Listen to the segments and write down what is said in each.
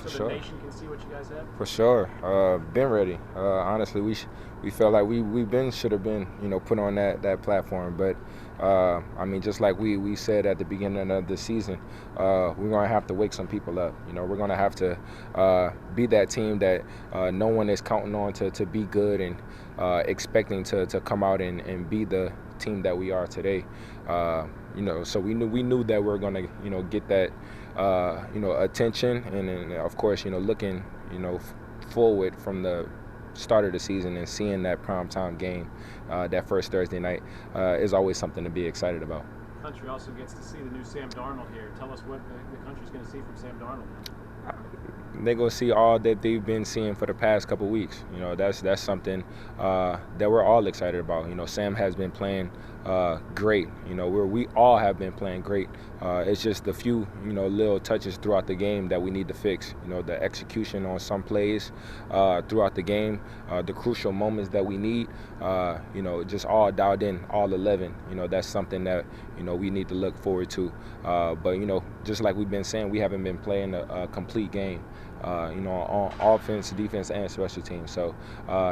so the nation can see what you guys have? For sure. Been ready. Honestly, we felt like should have been put on that platform. But I mean, just like we said at the beginning of the season, we're gonna have to wake some people up. We're gonna have to be that team that no one is counting on to be good and expecting to come out and be the team that we are today. So we knew that we are gonna get that attention, and then of course looking forward from the start of the season and seeing that primetime game, that first Thursday night, is always something to be excited about. The country also gets to see the new Sam Darnold here. Tell us what the country's going to see from Sam Darnold. They're going to see all that they've been seeing for the past couple of weeks. That's something that we're all excited about. Sam has been playing great. We all have been playing great. It's just the few little touches throughout the game that we need to fix. The execution on some plays throughout the game, the crucial moments that we need. Just all dialed in, all 11. That's something that we need to look forward to. But just like we've been saying, we haven't been playing a complete game. On offense, defense, and special teams. So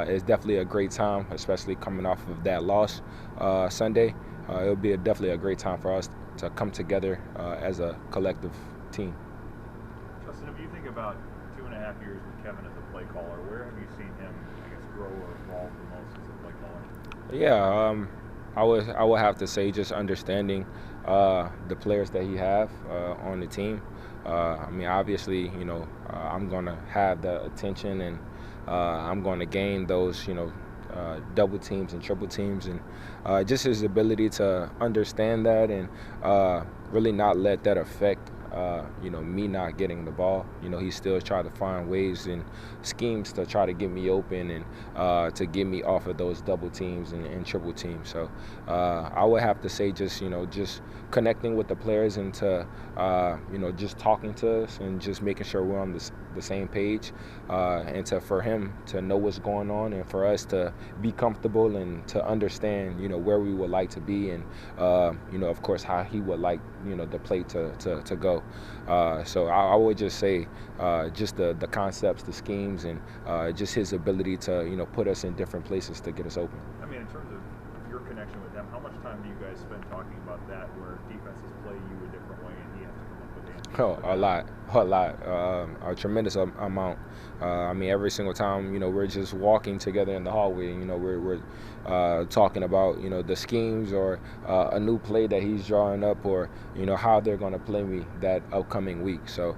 it's definitely a great time, especially coming off of that loss Sunday. It'll be definitely a great time for us to come together as a collective team. Justin, if you think about 2.5 years with Kevin as a play caller, where have you seen him, grow or evolve the most as a play caller? Yeah, I would have to say just understanding the players that he have on the team. I mean, obviously, I'm going to have the attention, and I'm going to gain those, double teams and triple teams, and just his ability to understand that and really not let that affect me not getting the ball. He still try to find ways and schemes to try to get me open and to get me off of those double teams and triple teams. So I would have to say just connecting with the players and to just talking to us and just making sure we're on the same page, and for him to know what's going on and for us to be comfortable and to understand where we would like to be and of course how he would like the play to go. So I would just say just the concepts, the schemes, and just his ability to put us in different places to get us open. I mean, in terms of your connection with them, how much time do you guys spend talking about that, where defenses play you a different way and he has to come up with answers? A lot, a tremendous amount. I mean, every single time, we're just walking together in the hallway. We're talking about, the schemes or a new play that he's drawing up, or how they're going to play me that upcoming week. So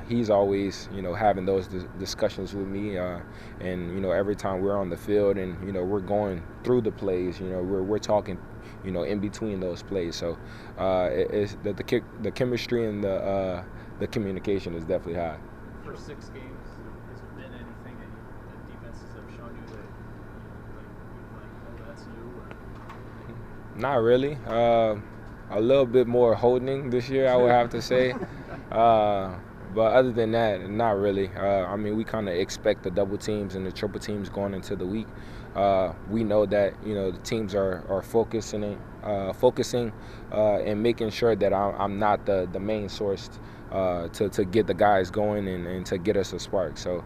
he's always, having those discussions with me, and every time we're on the field and we're going through the plays, we're talking in between those plays. So it's the chemistry and the communication is definitely high. First 6 games, has there been anything that defenses have shown you that oh, that's new? Or? Not really. A little bit more holding this year, I would have to say. But other than that, not really. I mean, we kind of expect the double teams and the triple teams going into the week. We know that the teams are focusing and making sure that I'm not the main source to get the guys going and to get us a spark. So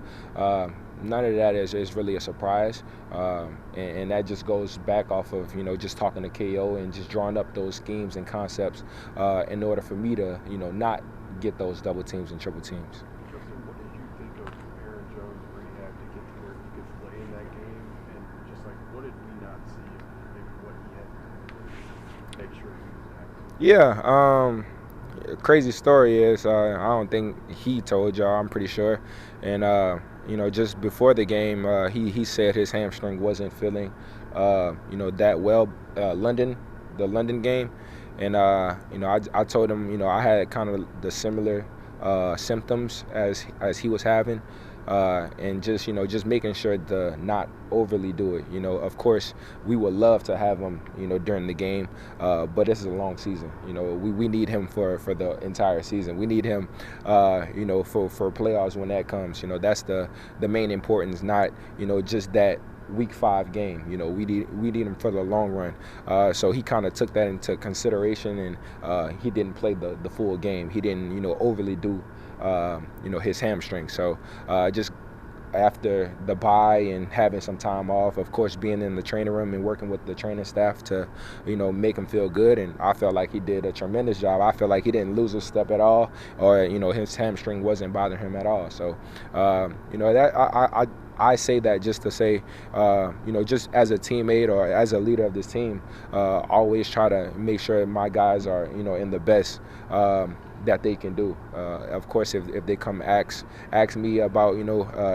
none of that is really a surprise, and that just goes back off of just talking to KO and just drawing up those schemes and concepts in order for me to not get those double teams and triple teams. Justin, what did you think of Aaron Jones' rehab to get to where he could play in that game, and just like what did we not see and maybe what he had to make sure he was active? Yeah, crazy story is I don't think he told y'all, I'm pretty sure, and just before the game he said his hamstring wasn't feeling that well, the London game. And I told him I had kind of the similar symptoms as he was having, and just making sure to not overly do it. Of course we would love to have him during the game, but this is a long season. We need him for the entire season. We need him for playoffs when that comes. That's the main importance, not just that Week 5 game. We need him for the long run. So he kind of took that into consideration, and he didn't play the full game. He didn't overly do his hamstring. So just after the bye and having some time off, of course, being in the training room and working with the training staff to, make him feel good. And I felt like he did a tremendous job. I felt like he didn't lose a step at all, or, his hamstring wasn't bothering him at all. So, that I say that just to say, just as a teammate or as a leader of this team, always try to make sure my guys are, in the best that they can do. Of course, if they come ask me about,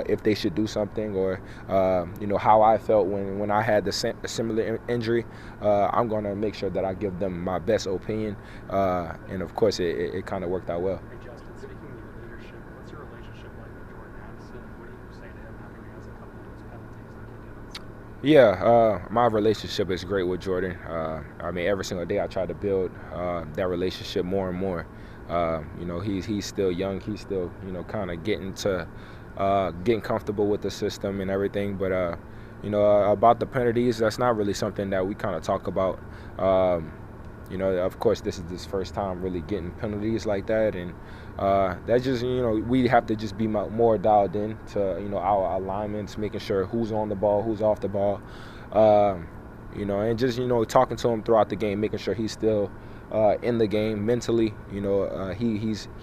if they should do something or, how I felt when I had the similar injury, I'm going to make sure that I give them my best opinion. And, of course, it kind of worked out well. Hey, Justin, speaking of leadership, what's your relationship like with Jordan Addison? What do you say to him after he has a couple of those penalties like he did on Sunday? Yeah, my relationship is great with Jordan. Every single day I try to build that relationship more and more. He's still young. He's still, kind of getting comfortable with the system and everything. But, about the penalties, that's not really something that we kind of talk about. Of course, this is his first time really getting penalties like that. And that just, we have to just be more dialed in to, our alignments, making sure who's on the ball, who's off the ball. And just, talking to him throughout the game, making sure he's still in the game mentally. He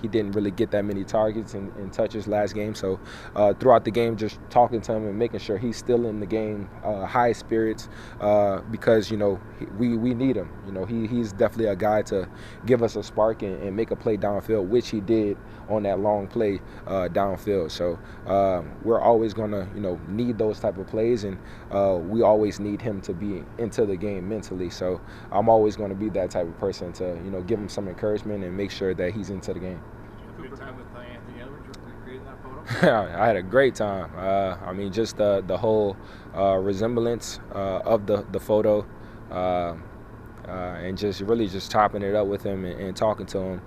didn't really get that many targets and touches last game. So throughout the game, just talking to him and making sure he's still in the game, high spirits, because, we need him. He's definitely a guy to give us a spark and make a play downfield, which he did on that long play downfield. So we're always going to, need those type of plays, and we always need him to be into the game mentally. So I'm always going to be that type of person to, give him some encouragement and make sure that he's into the game. Did you have a good time with Anthony Edwards creating that photo? I had a great time. Just the whole resemblance of the photo, and just really just chopping it up with him and talking to him.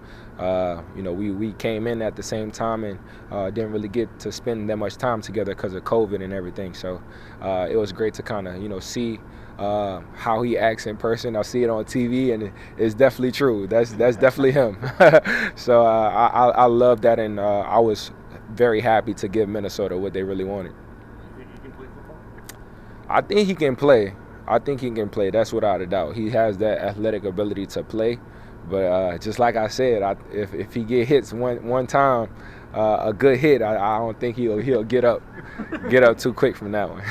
We came in at the same time and didn't really get to spend that much time together because of COVID and everything. So it was great to kind of, see how he acts in person. I see it on TV, and it's definitely true. That's definitely him. So I love that, and I was very happy to give Minnesota what they really wanted. You think he can play football? I think he can play. That's without a doubt. He has that athletic ability to play. But just like I said, if he get hits one time, a good hit, I don't think he'll get up too quick from that one.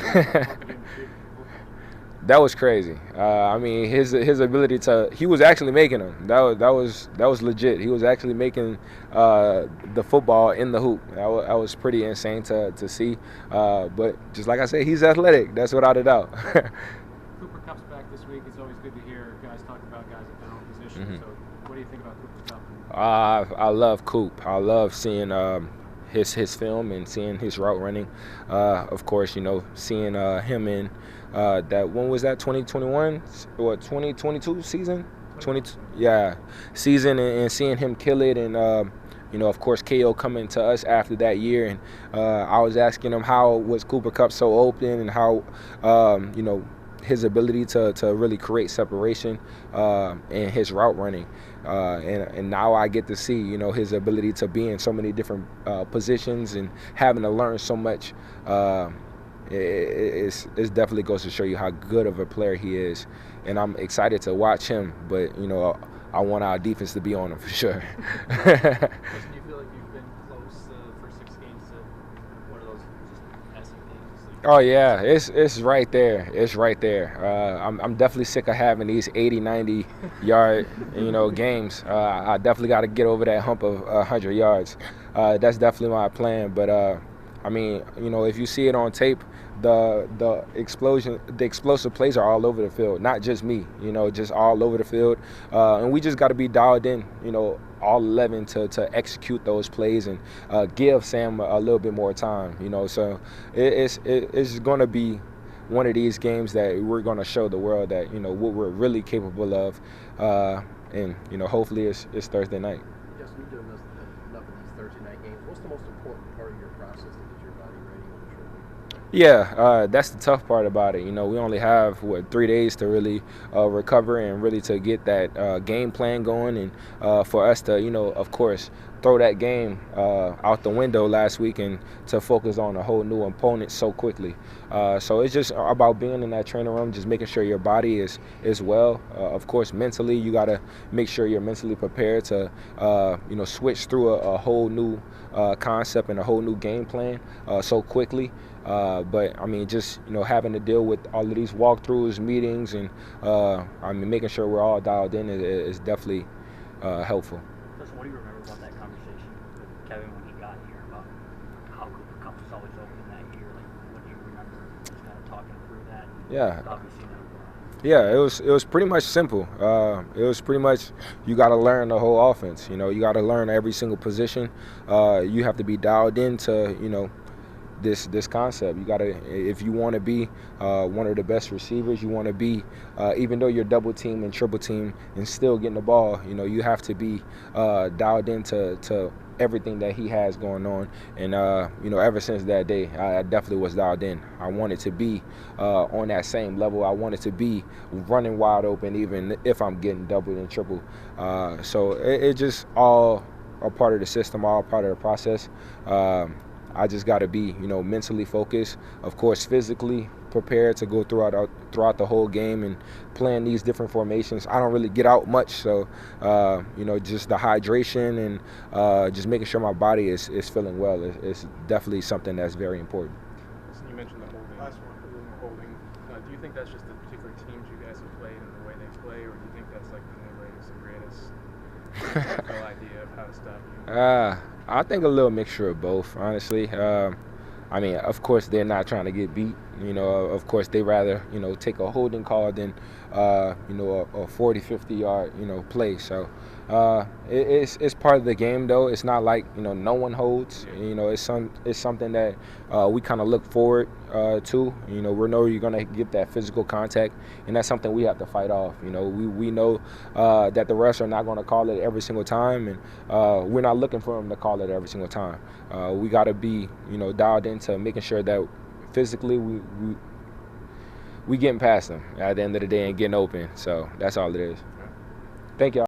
That was crazy. His ability he was actually making them. That was legit. He was actually making the football in the hoop. That was pretty insane to see. But just like I said, he's athletic. That's without a doubt. Cooper Kupp's back this week. It's always good to hear guys talk about guys at their own position. Mm-hmm. So what do you think about Cooper Kupp? I love Coop. I love seeing his film and seeing his route running. Of course, seeing him in when was that, 2021 or 2022 season? 22, yeah, season, and seeing him kill it, and of course, KO coming to us after that year, and I was asking him how was Cooper Kupp so open, and how his ability to really create separation in his route running. And now I get to see, his ability to be in so many different positions and having to learn so much. It definitely goes to show you how good of a player he is. And I'm excited to watch him, but, I want our defense to be on him for sure. Do you feel like you've been close for 6 games to one of those just passing games? Oh yeah, it's right there. It's right there. I'm definitely sick of having these 80, 90 yard games. I definitely got to get over that hump of 100 yards. That's definitely my plan. But if you see it on tape, the explosive plays are all over the field. Not just me, just all over the field. And we just got to be dialed in, all 11 to execute those plays and give Sam a little bit more time, So it's going to be one of these games that we're going to show the world that, what we're really capable of. And hopefully it's Thursday night. Justin, you've done enough of these Thursday night games. What's the most important part of your process to get your body ready on the short week? Yeah, that's the tough part about it. We only have 3 days to really recover and really to get that game plan going, and for us to, of course, throw that game out the window last week and to focus on a whole new opponent so quickly. So it's just about being in that training room, just making sure your body is well. Of course, mentally, you got to make sure you're mentally prepared to switch through a whole new concept and a whole new game plan so quickly. But I mean, just having to deal with all of these walkthroughs, meetings, and making sure we're all dialed in is definitely helpful. Justin, what do you remember about that conversation with Kevin when he got here about how Cooper Cup was always open that year? Like, what do you remember just kind of talking through that? Yeah. Obviously, Yeah, it was pretty much simple. It was pretty much you got to learn the whole offense. You got to learn every single position. You have to be dialed into this concept. You got to, if you want to be one of the best receivers, you want to be even though you're double team and triple team and still getting the ball. You have to be dialed into everything that he has going on. And ever since that day, I definitely was dialed in. I wanted to be on that same level. I wanted to be running wide open, even if I'm getting doubled and triple. So it just all a part of the system, all part of the process. I just got to be, mentally focused. Of course, physically prepared to go throughout the whole game and playing these different formations. I don't really get out much, so just the hydration and just making sure my body is feeling well is definitely something that's very important. So you mentioned the holding. Last one, the holding. Do you think that's just the particular teams you guys have played and the way they play, or do you think that's like the new latest and greatest NFL idea of how to stop you? I think a little mixture of both, honestly. I mean, of course, they're not trying to get beat. Of course, they rather, take a holding call than, a 40, 50-yard, play. So it's part of the game, though. It's not like, no one holds. It's something that we kind of look forward to. We know you're going to get that physical contact, and that's something we have to fight off. We know that the refs are not going to call it every single time, and we're not looking for them to call it every single time. We got to be, dialed into making sure that physically we getting past them at the end of the day and getting open. So that's all it is. Thank y'all.